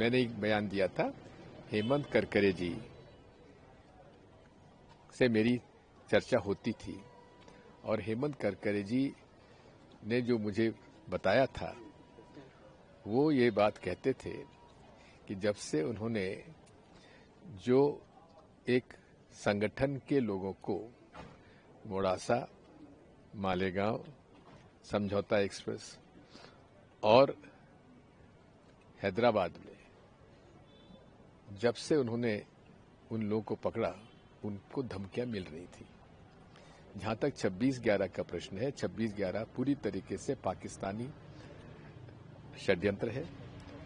मैंने एक बयान दिया था, हेमंत करकरे जी से मेरी चर्चा होती थी और हेमंत करकरे जी ने जो मुझे बताया था वो ये बात कहते थे कि जब से उन्होंने जो एक संगठन के लोगों को मोड़ासा, मालेगांव, समझौता एक्सप्रेस और हैदराबाद में जब से उन्होंने उन लोगों को पकड़ा, उनको धमकियां मिल रही थी। जहां तक 26/11 का प्रश्न है, 26/11 पूरी तरीके से पाकिस्तानी षड्यंत्र है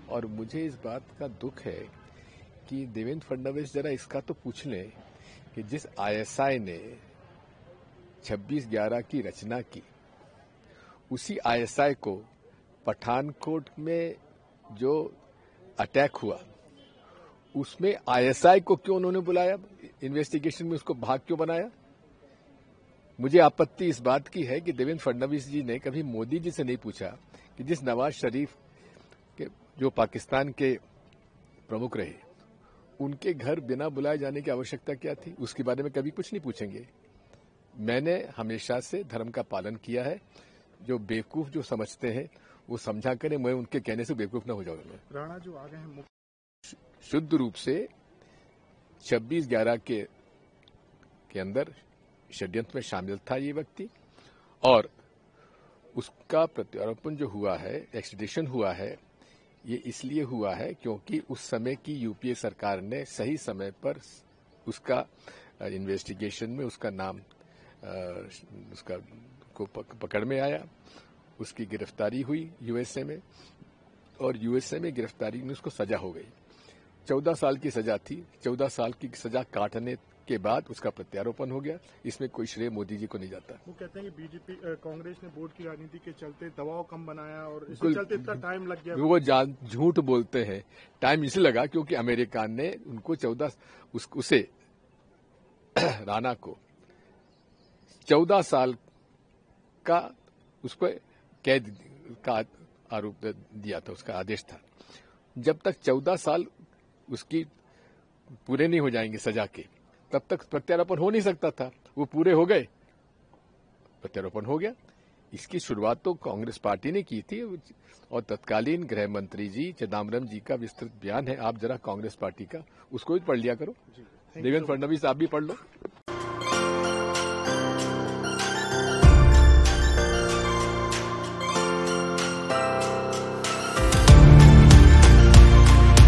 और मुझे इस बात का दुख है कि देवेंद्र फडणवीस जरा इसका तो पूछ लें कि जिस आईएसआई ने 26/11 की रचना की, उसी आईएसआई को पठानकोट में जो अटैक हुआ उसमें आईएसआई को क्यों उन्होंने बुलाया, इन्वेस्टिगेशन में उसको भाग क्यों बनाया। मुझे आपत्ति इस बात की है कि देवेंद्र फडणवीस जी ने कभी मोदी जी से नहीं पूछा कि जिस नवाज शरीफ के जो पाकिस्तान के प्रमुख रहे, उनके घर बिना बुलाए जाने की आवश्यकता क्या थी, उसके बारे में कभी कुछ नहीं पूछेंगे। मैंने हमेशा से धर्म का पालन किया है। जो बेवकूफ जो समझते हैं वो समझा करें, मैं उनके कहने से बेवकूफ न हो जाऊंगा। राणा जो आ गए हैं शुद्ध रूप से 26/11 के अंदर षड्यंत्र में शामिल था ये व्यक्ति और उसका प्रत्यारोपण जो हुआ है, एक्सट्रेडिशन हुआ है, ये इसलिए हुआ है क्योंकि उस समय की यूपीए सरकार ने सही समय पर उसका इन्वेस्टिगेशन में उसका नाम उसका को पकड़ में आया, उसकी गिरफ्तारी हुई यूएसए में और यूएसए में गिरफ्तारी में उसको सजा हो गई। 14 साल की सजा थी। 14 साल की सजा काटने के बाद उसका प्रत्यारोपण हो गया। इसमें कोई श्रेय मोदी जी को नहीं जाता। वो कहते हैं कि बीजेपी कांग्रेस ने वोट की राजनीति के चलते दबाव कम बनाया और इसके चलते इतना टाइम लग गया। वो झूठ बोलते हैं। टाइम इसलिए लगा क्योंकि अमेरिका ने उनको 14 उसे राणा को 14 साल का उस पर कैद का आरोप दिया था, उसका आदेश था। जब तक 14 साल उसकी पूरे नहीं हो जाएंगे सजा के, तब तक प्रत्यारोपण हो नहीं सकता था। वो पूरे हो गए, प्रत्यारोपण हो गया। इसकी शुरुआत तो कांग्रेस पार्टी ने की थी और तत्कालीन गृह मंत्री जी चिदम्बरम जी का विस्तृत बयान है, आप जरा कांग्रेस पार्टी का उसको भी पढ़ लिया करो। देवेंद्र फडणवीस आप भी पढ़ लो।